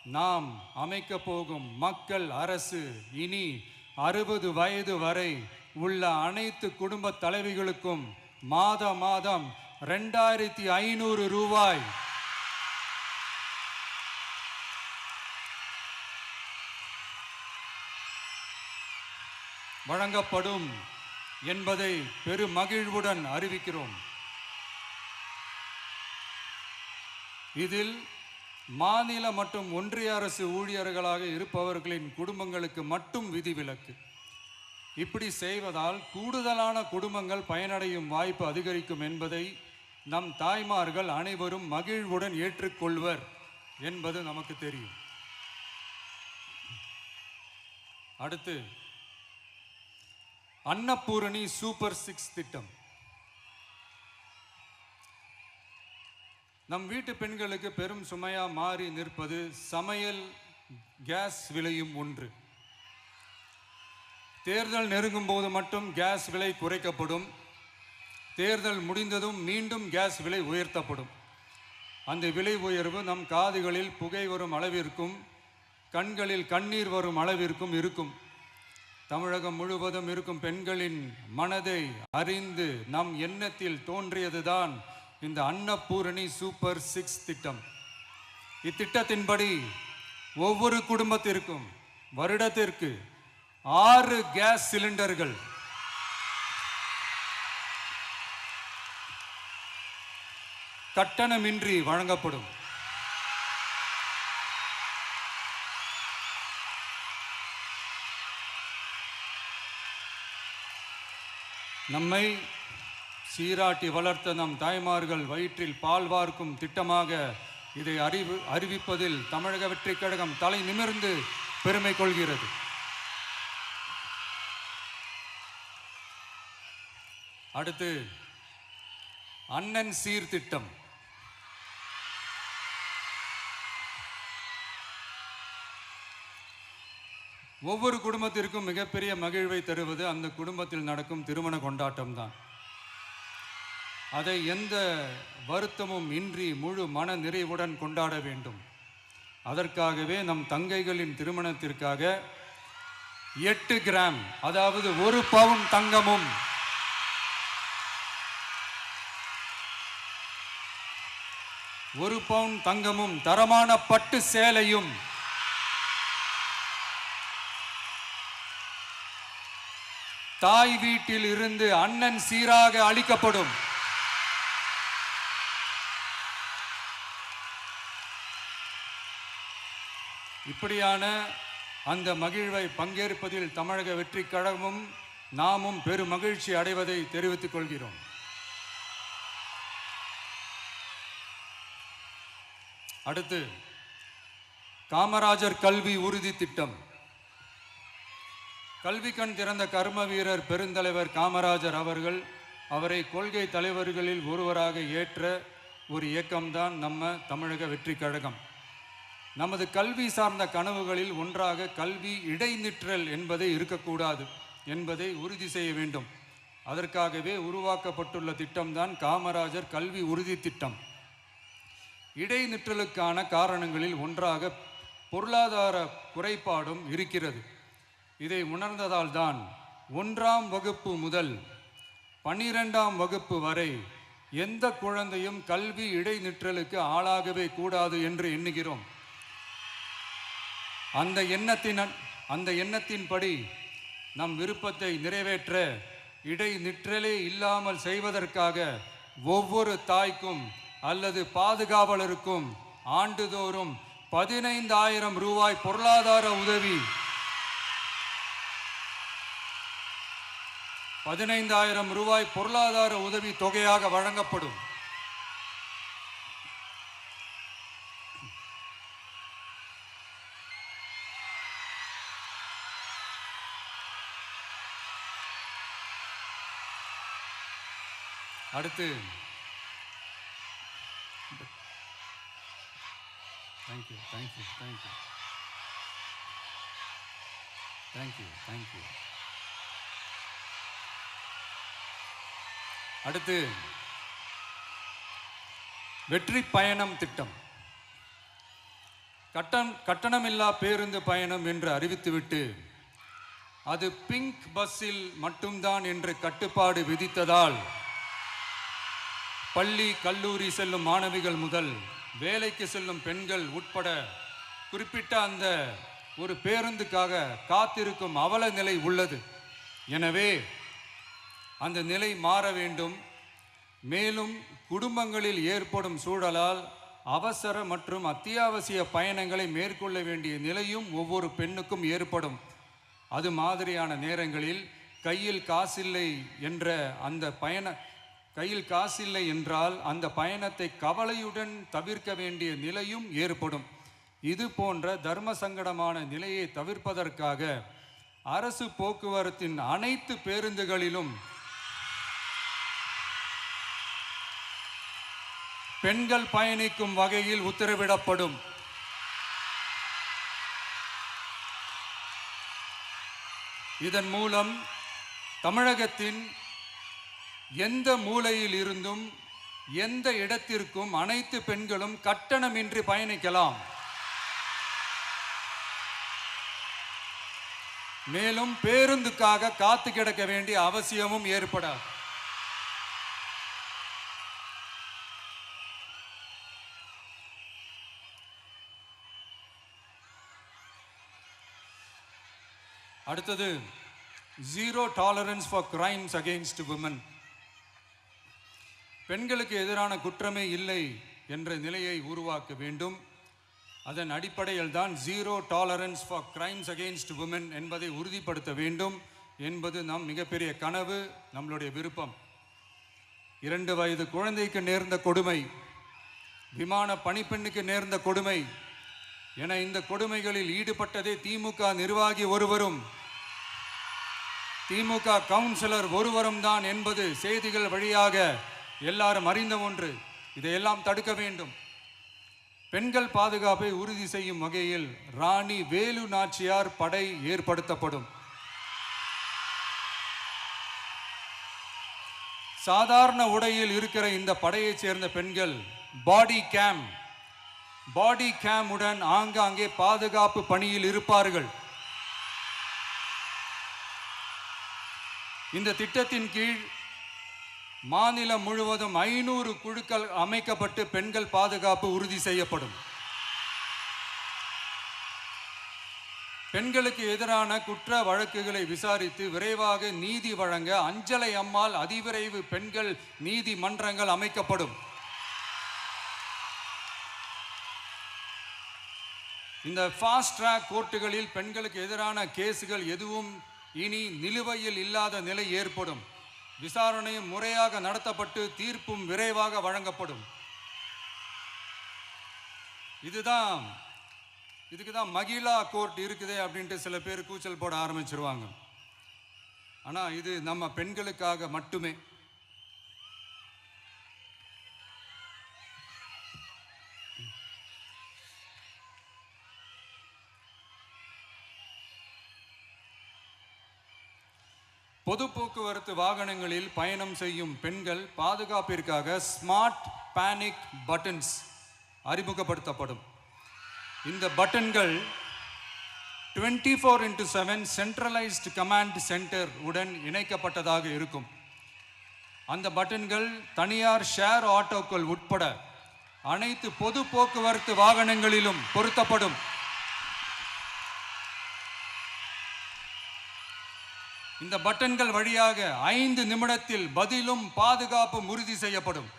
நாம் அமைக்க போகும் மக்கள் அரசு இனி 60 வயது வரை உள்ள அனைத்து குடும்ப தலைவிகளுக்கும் மாதம் 2500 ரூபாய் வழங்கப்படும் என்பதை பெருமகிழ்வுடன் அறிவிக்கிறோம். இதில் மாநில மற்றும் ஒன்றிய அரசு ஊழியர்களாக இருப்பவர்களின் குடும்பங்களுக்கு மட்டும் விதிவிலக்கு. இப்படி செய்வதால் கூடுதலான குடும்பங்கள் பயனடையும் வாய்ப்பு அதிகரிக்கும் என்பதை நம் தாய்மார்கள் அனைவரும் மகிழ்வுடன் ஏற்றுக்கொள்வர் என்பது நமக்கு தெரியும். அடுத்து அன்னபூரணி சூப்பர் 6 திட்டம். நம் வீட்டு பெண்களுக்கு பெரும் சுமையா மாறி நிற்பது சமையல் கேஸ் விலையும் ஒன்று. தேர்தல் நெருங்கும் போது மட்டும் கேஸ் விலை குறைக்கப்படும். தேர்தல் முடிந்ததும் மீண்டும் கேஸ் விலை உயர்த்தப்படும். அந்த விலை உயர்வு நம் காதுகளில் புகை வரும் அளவிற்கும் கண்களில் கண்ணீர் வரும் அளவிற்கும் இருக்கும். தமிழகம் முழுவதும் இருக்கும் பெண்களின் மனதை அறிந்து நம் எண்ணத்தில் தோன்றியதுதான் இந்த அன்னபூரணி சூப்பர் 6 திட்டம். இத்திட்டத்தின்படி ஒவ்வொரு குடும்பத்திற்கும் வருடத்திற்கு 6 கேஸ் சிலிண்டர்கள் கட்டணமின்றி வழங்கப்படும். நம்மை சீராட்டி வளர்த்த நம் தாய்மார்கள் வயிற்றில் பால் வார்க்கும் திட்டமாக இதை அறிவிப்பதில் தமிழக வெற்றிக் கழகம் தலை நிமிர்ந்து பெருமை கொள்கிறது. அடுத்து அண்ணன் சீர்திட்டம். ஒவ்வொரு குடும்பத்திற்கும் மிகப்பெரிய மகிழ்வை தருவது அந்த குடும்பத்தில் நடக்கும் திருமண கொண்டாட்டம் தான். அதை எந்த வருத்தமும் இன்றி முழு மன நிறைவுடன் கொண்டாட வேண்டும். அதற்காகவே நம் தங்கைகளின் திருமணத்திற்காக 8 கிராம் அதாவது 1 பவுன் தங்கமும் 1 பவுன் தங்கமும் தரமான பட்டு சேலையும் தாய் வீட்டில் இருந்து அண்ணன் சீராக அளிக்கப்படும். இப்படியான அந்த மகிழ்வை பங்கேற்பதில் தமிழக வெற்றிக் கழகமும் நாமும் பெரும் மகிழ்ச்சி அடைவதை தெரிவித்துக் கொள்கிறோம். அடுத்து காமராஜர் கல்வி உறுதி திட்டம். கல்வி கண் திறந்த கர்ம வீரர் பெருந்தலைவர் காமராஜர் அவரை கொள்கை தலைவர்களில் ஒருவராக ஏற்ற ஒரு இயக்கம்தான் நம்ம தமிழக வெற்றிக் கழகம். நமது கல்வி சார்ந்த கனவுகளில் ஒன்றாக கல்வி இடைநிற்றல் என்பதை இருக்கக்கூடாது என்பதை உறுதி செய்ய வேண்டும். அதற்காகவே உருவாக்கப்பட்டுள்ள திட்டம்தான் காமராஜர் கல்வி உறுதி திட்டம். இடைநிற்றலுக்கான காரணங்களில் ஒன்றாக பொருளாதார குறைபாடும் இருக்கிறது. இதை உணர்ந்ததால் தான் 1ஆம் வகுப்பு முதல் 12ஆம் வகுப்பு வரை எந்த குழந்தையும் கல்வி இடைநிற்றலுக்கு ஆளாகவே கூடாது என்று எண்ணுகிறோம். அந்த எண்ணத்தின்படி நம் விருப்பத்தை நிறைவேற்ற இடைநிற்றலே இல்லாமல் செய்வதற்காக ஒவ்வொரு தாய்க்கும் அல்லது பாதுகாவலருக்கும் ஆண்டுதோறும் 15,000 ரூபாய் பொருளாதார உதவி 15,000 ரூபாய் பொருளாதார உதவி தொகையாக வழங்கப்படும். அடுத்து தேங்க்யூ. அடுத்து வெற்றி பயணம் திட்டம். கட்டணமில்லா பேருந்து பயணம் என்று அறிவித்துவிட்டு அது பிங்க் பஸ்ஸில் மட்டும்தான் என்று கட்டுப்பாடு விதித்ததால் பள்ளி கல்லூரி செல்லும் மாணவிகள் முதல் வேலைக்கு செல்லும் பெண்கள் உட்பட குறிப்பிட்ட அந்த ஒரு பேருந்துக்காக காத்திருக்கும் அவல நிலை உள்ளது. எனவே அந்த நிலை மாற வேண்டும். மேலும் குடும்பங்களில் ஏற்படும் சூழலால் அவசர மற்றும் அத்தியாவசிய பயணங்களை மேற்கொள்ள வேண்டிய நிலையும் ஒவ்வொரு பெண்ணுக்கும் ஏற்படும். அது மாதிரியான நேரங்களில் கையில் காசில்லை என்றால் அந்த பயணத்தை கவலையுடன் தவிர்க்க வேண்டிய நிலையும் ஏற்படும். இது போன்ற தர்ம சங்கடமான நிலையை தவிர்ப்பதற்காக அரசு போக்குவரத்தின் அனைத்து பேருந்துகளிலும் பெண்கள் பயணிக்கும் வகையில் உத்தரவிடப்படும். இதன் மூலம் தமிழகத்தின் எந்த மூலையில் இருந்தும் எந்த இடத்திற்கும் அனைத்து பெண்களும் கட்டணமின்றி பயணிக்கலாம். மேலும் பேருந்துக்காக காத்து கிடக்க வேண்டிய அவசியமும் ஏற்படாது. அடுத்தது, zero tolerance for crimes against women. பெண்களுக்கு எதிரான குற்றமே இல்லை என்ற நிலையை உருவாக்க வேண்டும். அதன் அடிப்படையில் தான் zero tolerance for crimes against women என்பதை உறுதிப்படுத்த வேண்டும் என்பது நம் மிகப்பெரிய கனவு, நம்மளுடைய விருப்பம். 2 வயது குழந்தைக்கு நேர்ந்த கொடுமை, விமான பணிப்பெண்ணுக்கு நேர்ந்த கொடுமை என இந்த கொடுமைகளில் ஈடுபட்டதே திமுக நிர்வாகி ஒருவரும் திமுக கவுன்சிலர் ஒருவரும் தான் என்பது செய்திகள் வழியாக எல்லாரும் அறிந்த ஒன்று. இதையெல்லாம் தடுக்க வேண்டும். பெண்கள் பாதுகாப்பை உறுதி செய்யும் வகையில் ராணி வேலு நாச்சியார் படை ஏற்படுத்தப்படும். சாதாரண உடையில் இருக்கிற இந்த படையைச் சேர்ந்த பெண்கள் பாடி கேம் உடன் ஆங்காங்கே பாதுகாப்பு பணியில் இருப்பார்கள். இந்த திட்டத்தின் கீழ் மாநிலம் முழுவதும் 500 குழுக்கள் அமைக்கப்பட்டு பெண்கள் பாதுகாப்பு உறுதி செய்யப்படும். பெண்களுக்கு எதிரான குற்ற வழக்குகளை விசாரித்து விரைவாக நீதி வழங்க அஞ்சலை அம்மாள் அதிவிரைவு பெண்கள் நீதிமன்றங்கள் அமைக்கப்படும். இந்த ஃபாஸ்ட் ட்ராக் கோர்ட்டுகளில் பெண்களுக்கு எதிரான கேஸுகள் எதுவும் இனி நிலுவையில் இல்லாத நிலை ஏற்படும். விசாரணையும் முறையாக நடத்தப்பட்டு தீர்ப்பும் விரைவாக வழங்கப்படும். இதுக்கு தான் மகிழா கோர்ட் இருக்குதே அப்படின்ட்டு சில பேர் கூச்சல் போட ஆரம்பிச்சிருவாங்க. ஆனால் இது நம்ம பெண்களுக்காக மட்டுமே. பொது போக்குவரத்து வாகனங்களில் பயணம் செய்யும் பெண்கள் பாதுகாப்பிற்காக ஸ்மார்ட் பேனிக் பட்டன்ஸ் அறிமுகப்படுத்தப்படும். இந்த பட்டன்கள் 24/7 சென்ட்ரலைஸ்ட் கமாண்ட் சென்டர் உடன் இணைக்கப்பட்டதாக இருக்கும். அந்த பட்டன்கள் தனியார் ஷேர் ஆட்டோக்கள் உட்பட அனைத்து பொது போக்குவரத்து வாகனங்களிலும் பொருத்தப்படும். இந்த பட்டன்கள் வழியாக 5 நிமிடத்தில் பதிலும் பாதுகாப்பும் உறுதி செய்யப்படும்.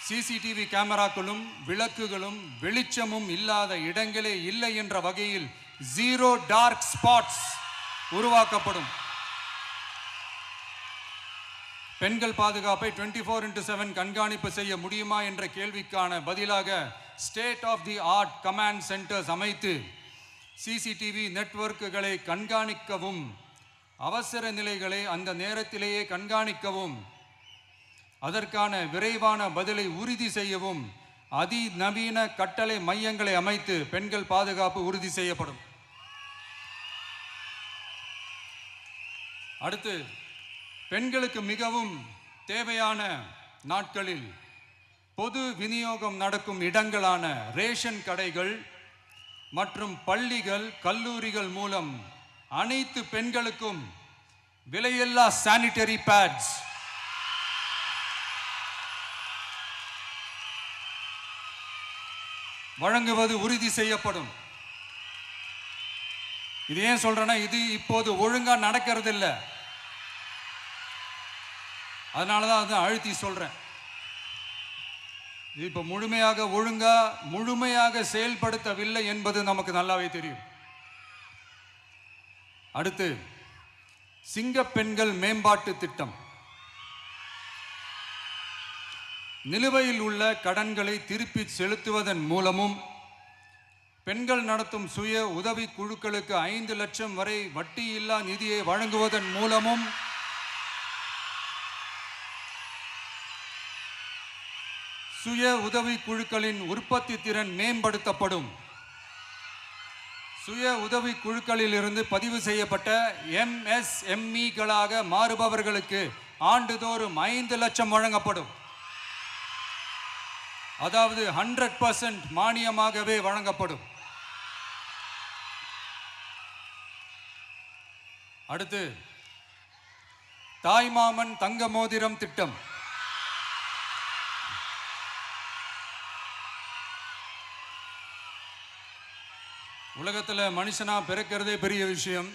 சிசிடிவி கேமராக்களும் விளக்குகளும் வெளிச்சமும் இல்லாத இடங்களே இல்லை என்ற வகையில் ஜீரோ டார்க் ஸ்பாட்ஸ் உருவாக்கப்படும். பெண்கள் பாதுகாப்பை 24/7 கண்காணிப்பு செய்ய முடியுமா என்ற கேள்விக்கான பதிலாக state of the art command centers அமைத்து சிசிடிவி நெட்வொர்க்குகளை கண்காணிக்கவும் அவசர நிலைகளை அந்த நேரத்திலேயே கண்காணிக்கவும் அதற்கான விரைவான பதிலை உறுதி செய்யவும் அதிநவீன கட்டளை மையங்களை அமைத்து பெண்கள் பாதுகாப்பு உறுதி செய்யப்படும். அடுத்து, பெண்களுக்கு மிகவும் தேவையான நாட்களில் பொது விநியோகம் நடக்கும் இடங்களான ரேஷன் கடைகள் மற்றும் பள்ளிகள், கல்லூரிகள் மூலம் அனைத்து பெண்களுக்கும் விலையில்லா சானிட்டரி பேட்ஸ் வழங்குவது உறுதி செய்யப்படும். இது ஏன் சொல்றேன்னா, இது இப்போது ஒழுங்கா நடக்கிறது இல்லை. அதனாலதான் அதை அழுத்தி சொல்றேன். இப்ப முழுமையாக செயல்படுத்தவில்லை என்பது நமக்கு நல்லாவே தெரியும். அடுத்து, சிங்க பெண்கள் மேம்பாட்டு திட்டம். நிலுவையில் உள்ள கடன்களை திருப்பி செலுத்துவதன் மூலமும் பெண்கள் நடத்தும் சுய உதவி குழுக்களுக்கு 5 லட்சம் வரை வட்டியில்லா நிதியை வழங்குவதன் மூலமும் சுய உதவி குழுக்களின் உற்பத்தி திறன் மேம்படுத்தப்படும். சுய உதவி குழுக்களில் இருந்து பதிவு செய்யப்பட்ட MSMEகளாக மாறுபவர்களுக்கு ஆண்டுதோறும் 5 லட்சம் வழங்கப்படும். அதாவது 100% மானியமாகவே வழங்கப்படும். அடுத்து, தாய்மாமன் தங்க மோதிரம் திட்டம். உலகத்தில் மனுஷனா பிறக்கிறதே பெரிய விஷயம்.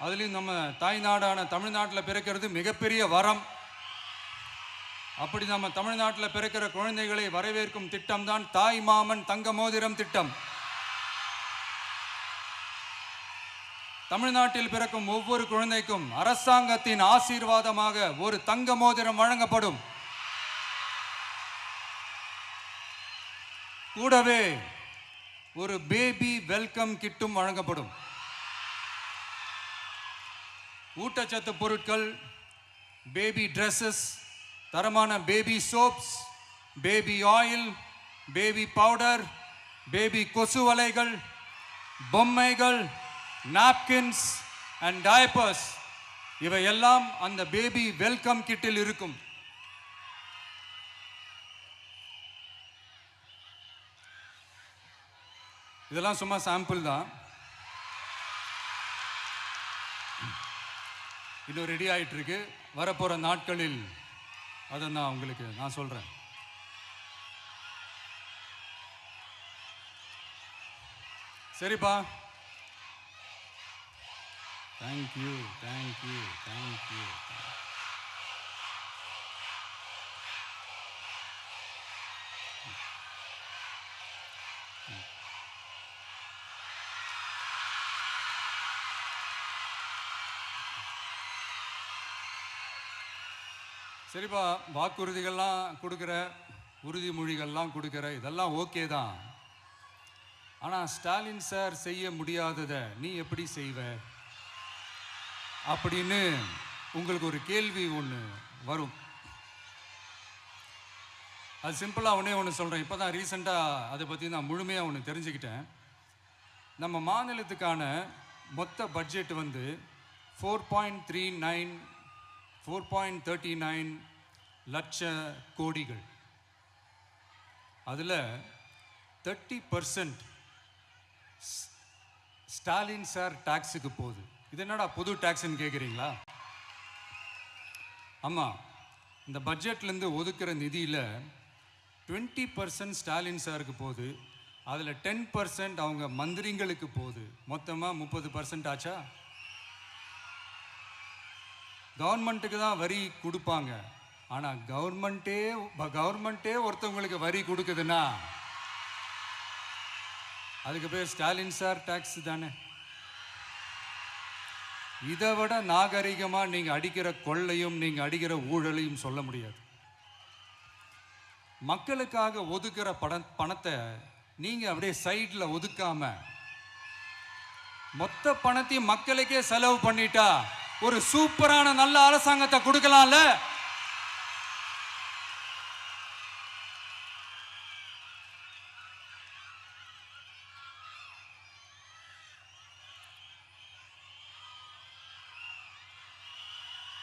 அதுலேயும் நம்ம தாய்நாடான தமிழ்நாட்டில் பிறக்கிறது மிகப்பெரிய வரம். அப்படி நம்ம தமிழ்நாட்டில் பிறக்கிற குழந்தைகளை வரவேற்கும் திட்டம் தான் தாய்மாமன் தங்க மோதிரம் திட்டம். தமிழ்நாட்டில் பிறக்கும் ஒவ்வொரு குழந்தைக்கும் அரசாங்கத்தின் ஆசீர்வாதமாக ஒரு தங்க மோதிரம் வழங்கப்படும். கூடவே ஒரு பேபி வெல்கம் கிட்டும் வழங்கப்படும். ஊட்டச்சத்து பொருட்கள், பேபி ட்ரெஸ்ஸஸ், தரமான baby soaps, baby oil, baby powder, baby கொசு வலைகள், பொம்மைகள், நாப்கின்ஸ் அண்ட் டயப்பர்ஸ் இவையெல்லாம் அந்த பேபி வெல்கம் கிட்டில் இருக்கும். இதெல்லாம் சும்மா சாம்பிள் தான். இன்னும் ரெடி ஆயிட்டு இருக்கு. வரப்போற நாட்களில் அதை நான் சொல்றேன். சரிப்பா, தேங்க்யூ. சரிப்பா, வாக்குறுதிகள்லாம் கொடுக்குற, உறுதிமொழிகள்லாம் கொடுக்குற, இதெல்லாம் ஓகே தான். ஆனால் ஸ்டாலின் சார் செய்ய முடியாததை நீ எப்படி செய்வ அப்படின்னு உங்களுக்கு ஒரு கேள்வி ஒன்று வரும். அது சிம்பிளாக ஒன்று சொல்கிறேன். இப்போ தான் ரீசெண்டாக அதை பற்றி நான் முழுமையாக ஒன்று தெரிஞ்சுக்கிட்டேன். நம்ம மாநிலத்துக்கான மொத்த பட்ஜெட் வந்து 4.39 லட்ச கோடிகள். அதில் 30% ஸ்டாலின் சார் டாக்ஸுக்கு போகுது. இது என்னடா புது டாக்ஸ்ன்னு கேட்குறீங்களா? ஆமாம், இந்த பட்ஜெட்லேருந்து ஒதுக்குற நிதியில் 20% ஸ்டாலின் சாருக்கு போகுது. அதில் 10% அவங்க மந்திரிங்களுக்கு போகுது. மொத்தமாக 30% ஆச்சா? கவர்மெண்ட்டுக்கு தான் வரி கொடுப்பாங்க. ஆனால் கவர்மெண்ட்டே ஒருத்தவங்களுக்கு வரி கொடுக்குதுன்னா அதுக்கு பேர் ஸ்டாலின் சார் டாக்ஸ் தானே. இதை விட நாகரிகமாக நீங்கள் அடிக்கிற கொள்ளையும் நீங்கள் அடிக்கிற ஊழலையும் சொல்ல முடியாது. மக்களுக்காக ஒதுக்குற பணத்தை நீங்கள் அப்படியே சைடில் ஒதுக்காம மொத்த பணத்தையும் மக்களுக்கே செலவு பண்ணிட்டா ஒரு சூப்பரான நல்ல அரசாங்கத்தை கொடுக்கலாம்ல.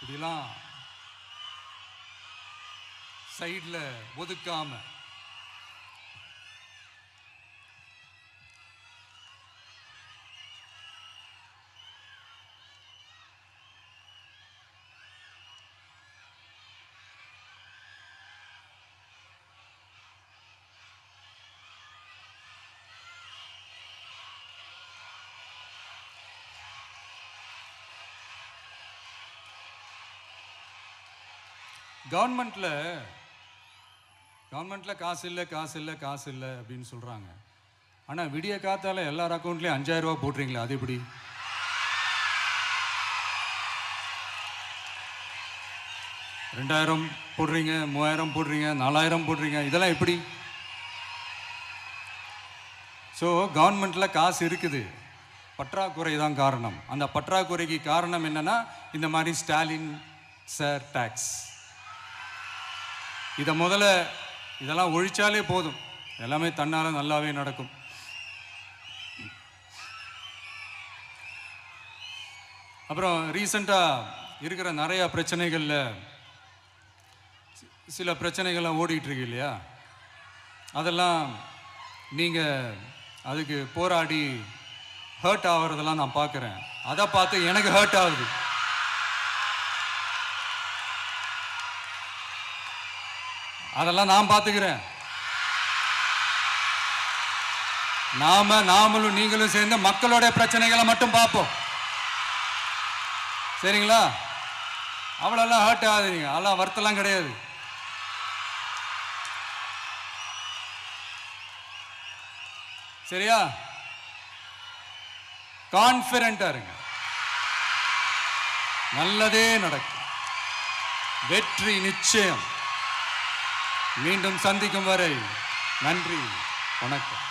இப்படிலாம் சைடில் ஒதுக்காம கவர்மெண்ட்ல காசு இல்லை அப்படின்னு சொல்றாங்க. ஆனா விடிய காத்தால எல்லார் அக்கௌண்ட்லயும் 5000 ரூபாய் போடுறீங்களா? அது எப்படி? $2000 போடுறீங்க, 3000 போடுறீங்க, 4000 போடுறீங்க, இதெல்லாம் எப்படி? ஸோ கவர்மெண்ட்ல காசு இருக்குது, பற்றாக்குறை தான் காரணம். அந்த பற்றாக்குறைக்கு காரணம் என்னன்னா இந்த மாதிரி ஸ்டாலின் சார் டாக்ஸ். இதை முதல்ல இதெல்லாம் ஒழிச்சாலே போதும், எல்லாமே தன்னால நல்லாவே நடக்கும். அப்புறம் ரீசண்டாக இருக்கிற நிறைய பிரச்சனைகள்ல சில பிரச்சனைகள்லாம் ஓடிட்டு இருக்கு இல்லையா? அதெல்லாம் நீங்கள் அதுக்கு போராடி ஹர்ட் ஆகிறதெல்லாம் நான் பார்க்குறேன். அதை பார்த்து எனக்கு ஹர்ட் ஆகுது. அதெல்லாம் நான் பார்த்துக்கிறேன். நாமளும் நீங்களும் சேர்ந்து மக்களோட பிரச்சனைகளை மட்டும் பார்ப்போம், சரிங்களா? அவ்வளோலாம் ஹர்ட் ஆகுதுங்க, அதெல்லாம் வருத்தலாம் கிடையாது. சரியா? கான்ஃபிடென்ட்டா இருங்க, நல்லதே நடக்கும், வெற்றி நிச்சயம். மீண்டும் சந்திக்கும் வரை நன்றி, வணக்கம்.